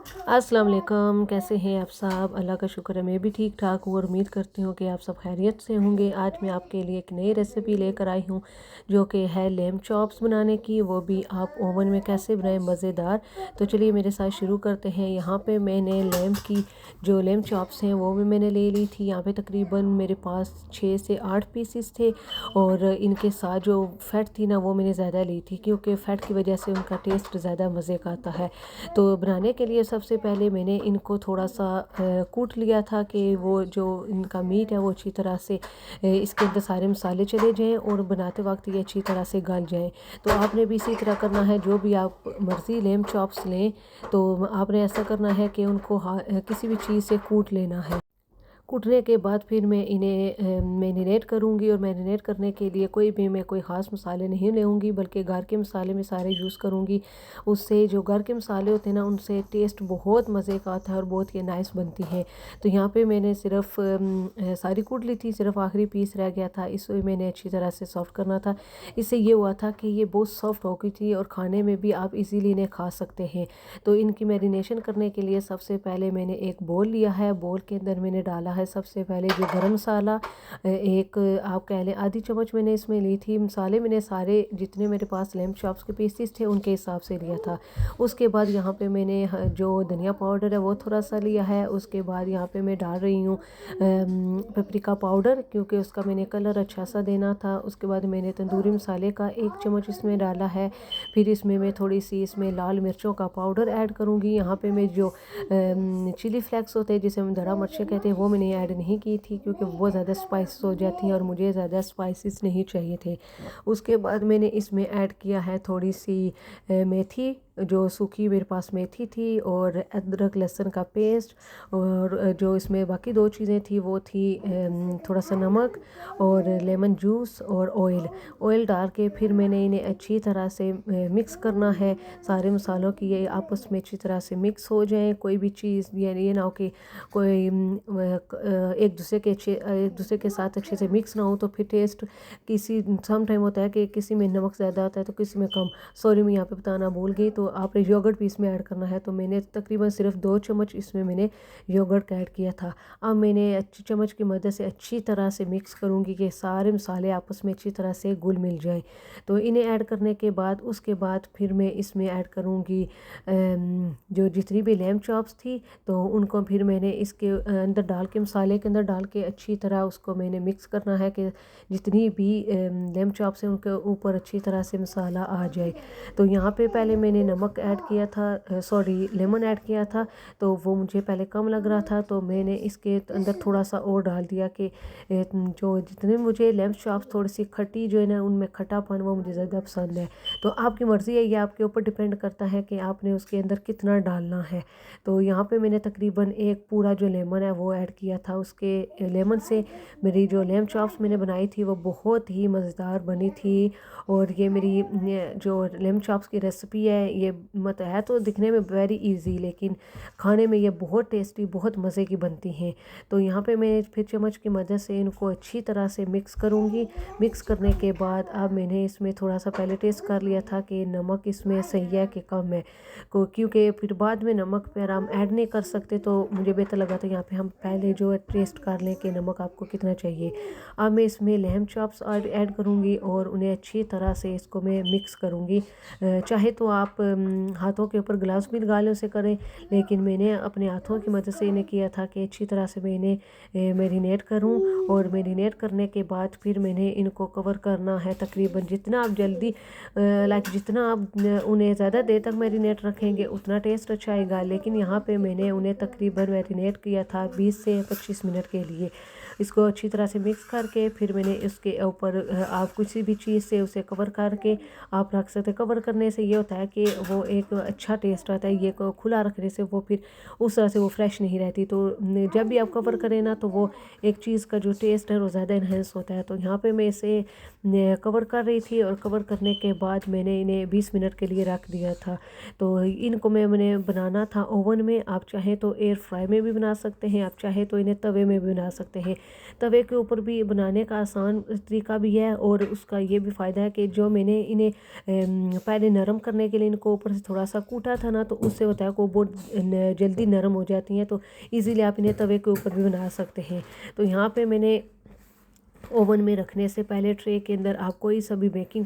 अस्सलाम वालेकुम, कैसे हैं आप सब। अल्लाह का शुक्र है मैं भी ठीक ठाक हूँ और उम्मीद करती हूँ कि आप सब खैरियत से होंगे। आज मैं आपके लिए एक नई रेसिपी लेकर आई हूँ जो कि है लेम चॉप्स बनाने की, वो भी आप ओवन में कैसे बनाएं मज़ेदार। तो चलिए मेरे साथ शुरू करते हैं। यहाँ पे मैंने लेम की जो लेम चॉप्स हैं वो भी मैंने ले ली थी। यहाँ पे तकरीबन मेरे पास 6 से 8 पीसीस थे और इनके साथ जो फ़ैट थी ना वो मैंने ज़्यादा ली थी, क्योंकि फ़ैट की वजह से उनका टेस्ट ज़्यादा मज़े का आता है। तो बनाने के लिए सबसे पहले मैंने इनको थोड़ा सा कूट लिया था कि वो जो इनका मीट है वो अच्छी तरह से इसके अंदर सारे मसाले चले जाएं और बनाते वक्त ये अच्छी तरह से गल जाएं। तो आपने भी इसी तरह करना है, जो भी आप मर्ज़ी लेम चॉप्स लें तो आपने ऐसा करना है कि उनको किसी भी चीज़ से कूट लेना है। कूटने के बाद फिर मैं इन्हें मैरिनेट करूँगी और मैरिनेट करने के लिए मैं कोई ख़ास मसाले नहीं लेंगी, बल्कि घर के मसाले मैं सारे यूज़ करूँगी। उससे जो घर के मसाले होते हैं ना उनसे टेस्ट बहुत मज़े का आता है और बहुत ही नाइस बनती है। तो यहाँ पे मैंने सिर्फ सारी कूट ली थी, सिर्फ आखिरी पीस रह गया था, इसे मैंने अच्छी तरह से सॉफ्ट करना था। इससे ये हुआ था कि ये बहुत सॉफ्ट हो गई थी और खाने में भी आप इजीली इन्हें खा सकते हैं। तो इनकी मैरिनेशन करने के लिए सबसे पहले मैंने एक बोल लिया है। बोल के अंदर मैंने डाला है सबसे पहले जो गरम मसाला, एक आप कह लें आधी चम्मच मैंने इसमें ली थी। मसाले मैंने सारे जितने मेरे पास लैम्प चॉप्स के पीसेस थे उनके हिसाब से लिया था। उसके बाद यहाँ पे मैंने जो धनिया पाउडर है वो थोड़ा सा लिया है। उसके बाद यहाँ पे मैं डाल रही हूँ पेपरिका पाउडर, क्योंकि उसका मैंने कलर अच्छा सा देना था। उसके बाद मैंने तंदूरी मसाले का 1 चम्मच इसमें डाला है। फिर इसमें मैं थोड़ी सी इसमें लाल मिर्चों का पाउडर ऐड करूँगी। यहाँ पे मैं जो चिली फ्लेक्स होते हैं जिसे हम धड़ा मिर्चें कहते हैं वो मैंने ऐड नहीं की थी, क्योंकि वो ज़्यादा स्पाइस हो जाती हैं और मुझे ज़्यादा स्पाइसेस नहीं चाहिए थे। उसके बाद मैंने इसमें ऐड किया है थोड़ी सी मेथी, जो सूखी मेरे पास मेथी थी, और अदरक लहसुन का पेस्ट, और जो इसमें बाकी 2 चीज़ें थी वो थी थोड़ा सा नमक और लेमन जूस और ऑयल डाल के फिर मैंने इन्हें अच्छी तरह से मिक्स करना है। सारे मसालों की ये आपस में अच्छी तरह से मिक्स हो जाएं। कोई भी चीज़ ये ना हो कि कोई एक दूसरे के साथ अच्छे से मिक्स ना हो, तो फिर टेस्ट किसी सम टाइम होता है कि किसी में नमक ज़्यादा आता है तो किसी में कम। सॉरी मैं यहाँ पे बताना भूल गई। तो आपने योगर्ट भी इसमें ऐड करना है। तो मैंने तकरीबन सिर्फ 2 चम्मच इसमें मैंने योगर्ट का ऐड किया था। अब मैंने अच्छी चम्मच की मदद से अच्छी तरह से मिक्स करूँगी कि सारे मसाले आपस में अच्छी तरह से घुल मिल जाए। तो इन्हें ऐड करने के बाद उसके बाद फिर मैं इसमें ऐड करूँगी जो जितनी भी लैम्प चॉप्स थी, तो उनको फिर मैंने इसके अंदर डाल के मसाले के अंदर डाल के अच्छी तरह उसको मैंने मिक्स करना है कि जितनी भी लैम्प चॉप्स हैं उनके ऊपर अच्छी तरह से मसाला आ जाए। तो यहाँ पे पहले मैंने नमक ऐड किया था, सॉरी लेमन ऐड किया था, तो वो मुझे पहले कम लग रहा था, तो मैंने इसके अंदर थोड़ा सा और डाल दिया कि जो जितने मुझे लैम्प चॉप्स थोड़ी सी खट्टी जो है ना उनमें खट्टापन वो मुझे ज़्यादा पसंद है। तो आपकी मर्ज़ी है, ये आपके ऊपर डिपेंड करता है कि आपने उसके अंदर कितना डालना है। तो यहाँ पे मैंने तकरीबन एक पूरा जो लेमन है वो ऐड किया था। उसके लेमन से मेरी जो लैम्प चॉप्स मैंने बनाई थी वो बहुत ही मज़ेदार बनी थी। और ये मेरी जो लैम्प चॉप्स की रेसिपी है ये मत है तो दिखने में वेरी इजी, लेकिन खाने में ये बहुत टेस्टी बहुत मज़े की बनती हैं। तो यहाँ पे मैं फिर चम्मच की मदद से इनको अच्छी तरह से मिक्स करूँगी। मिक्स करने के बाद अब मैंने इसमें थोड़ा सा पहले टेस्ट कर लिया था कि नमक इसमें सही है कि कम है, क्योंकि फिर बाद में नमक पर हम ऐड नहीं कर सकते, तो मुझे बेहतर लगा था यहाँ पे हम पहले जो टेस्ट कर लें कि नमक आपको कितना चाहिए। अब मैं इसमें लैम्प चॉप्स ऐड करूँगी और उन्हें अच्छी तरह से इसको मैं मिक्स करूँगी। चाहे तो आप हाथों के ऊपर ग्लव्स भी लगा लें उसे करें, लेकिन मैंने अपने हाथों की मदद से इन्हें किया था कि अच्छी तरह से मैं इन्हें मैरिनेट करूँ। और मैरिनेट करने के बाद फिर मैंने इनको कवर करना है तकरीबन जितना आप जल्दी जितना आप उन्हें ज़्यादा देर तक मैरिनेट रखेंगे उतना टेस्ट अच्छा आएगा। लेकिन यहाँ पे मैंने उन्हें तकरीबन मैरिनेट किया था 20 से 25 मिनट के लिए। इसको अच्छी तरह से मिक्स करके फिर मैंने इसके ऊपर आप किसी भी चीज़ से उसे कवर करके आप रख सकते हैं। कवर करने से ये होता है कि वो एक अच्छा टेस्ट आता है, ये को खुला रखने से वो फिर उस तरह से वो फ्रेश नहीं रहती। तो जब भी आप कवर करें ना तो वो एक चीज़ का जो टेस्ट है वो ज़्यादा इन्हेंस होता है। तो यहाँ पे मैं इसे कवर कर रही थी और कवर करने के बाद मैंने इन्हें 20 मिनट के लिए रख दिया था। तो इनको मैंने बनाना था ओवन में। आप चाहें तो एयर फ्राई में भी बना सकते हैं, आप चाहें तो इन्हें तवे में भी बना सकते हैं। तवे के ऊपर भी बनाने का आसान तरीका भी है और उसका ये भी फ़ायदा है कि जो मैंने इन्हें पहले नरम करने के लिए इनको ऊपर से थोड़ा सा कूटा था ना, तो उससे होता है कि वो बहुत जल्दी नरम हो जाती हैं, तो इजीली आप इन्हें तवे के ऊपर भी बना सकते हैं। तो यहाँ पे मैंने ओवन में रखने से पहले ट्रे के अंदर आप कोई सा भी बेकिंग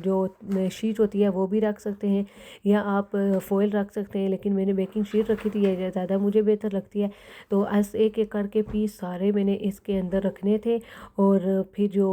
जो शीट होती है वो भी रख सकते हैं, या आप फॉइल रख सकते हैं, लेकिन मैंने बेकिंग शीट रखी थी, ये ज़्यादा मुझे बेहतर लगती है। तो ऐसे एक एक करके पीस सारे मैंने इसके अंदर रखने थे और फिर जो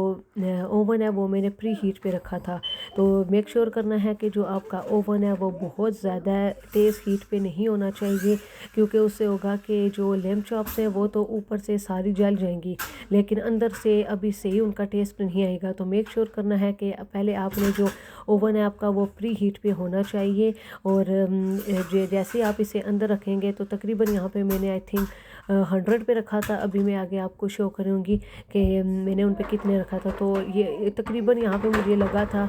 ओवन है वो मैंने प्री हीट पे रखा था। तो मेक श्योर करना है कि जो आपका ओवन है वो बहुत ज़्यादा तेज़ हीट पे नहीं होना चाहिए, क्योंकि उससे होगा कि जो लेम्ब चॉप्स हैं वो तो ऊपर से सारी जल जाएंगी, लेकिन अंदर से अभी सही उनका टेस्ट नहीं आएगा। तो मेक श्योर करना है कि पहले आपने जो ओवन है आपका वो प्री हीट पे होना चाहिए। और जैसे आप इसे अंदर रखेंगे तो तकरीबन यहाँ पे मैंने आई थिंक 100 पे रखा था। अभी मैं आगे आपको शो करूँगी कि मैंने उन पे कितने रखा था। तो ये तकरीबन यहाँ पे मुझे लगा था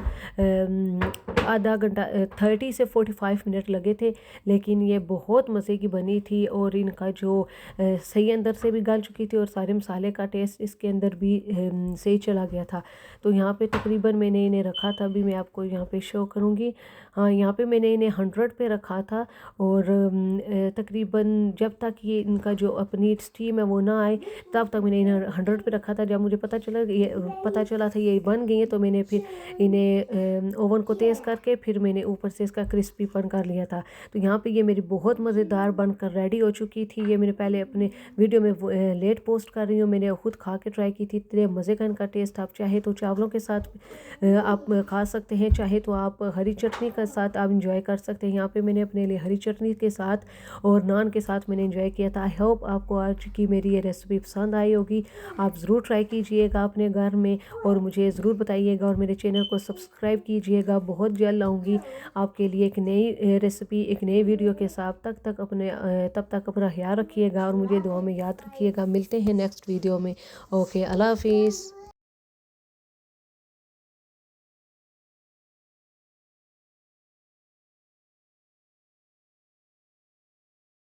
आधा घंटा, 30 से 45 मिनट लगे थे, लेकिन ये बहुत मज़े की बनी थी और इनका जो सही अंदर से भी गल चुकी थी और सारे मसाले का टेस्ट इसके अंदर भी सही चला गया था। तो यहाँ पे तकरीबन मैंने इन्हें रखा था, अभी मैं आपको यहाँ पे शो करूँगी। हाँ, यहाँ पे मैंने इन्हें 100 पे रखा था और तकरीबन जब तक ये इनका जो अपनी स्टीम है वो ना आए तब तक मैंने इन्हें 100 पे रखा था। जब मुझे पता चला था ये बन गई है, तो मैंने फिर इन्हें ओवन को तेज़ करके फिर मैंने ऊपर से इसका क्रिस्पीपन कर लिया था। तो यहाँ पे ये मेरी बहुत मज़ेदार बनकर रेडी हो चुकी थी। ये मैंने पहले अपने वीडियो में लेट पोस्ट कर रही हूँ, मैंने खुद खा के ट्राई की थी। इतने मज़े का इनका टेस्ट, आप चाहे तो चावलों के साथ आप खा सकते हैं, चाहे तो आप हरी चटनी के साथ आप इंजॉय कर सकते हैं। यहाँ पे मैंने अपने लिए हरी चटनी के साथ और नान के साथ मैंने इंजॉय किया था। आई होप आपको आज की मेरी ये रेसिपी पसंद आई होगी। आप ज़रूर ट्राई कीजिएगा अपने घर में और मुझे ज़रूर बताइएगा और मेरे चैनल को सब्सक्राइब कीजिएगा। बहुत जल्द लाऊंगी आपके लिए एक नई रेसिपी, एक नई वीडियो के साथ। तब तक अपना ख्याल रखिएगा और मुझे दुआ में याद रखिएगा। मिलते हैं नेक्स्ट वीडियो में। ओके, अल्लाह हाफिज़।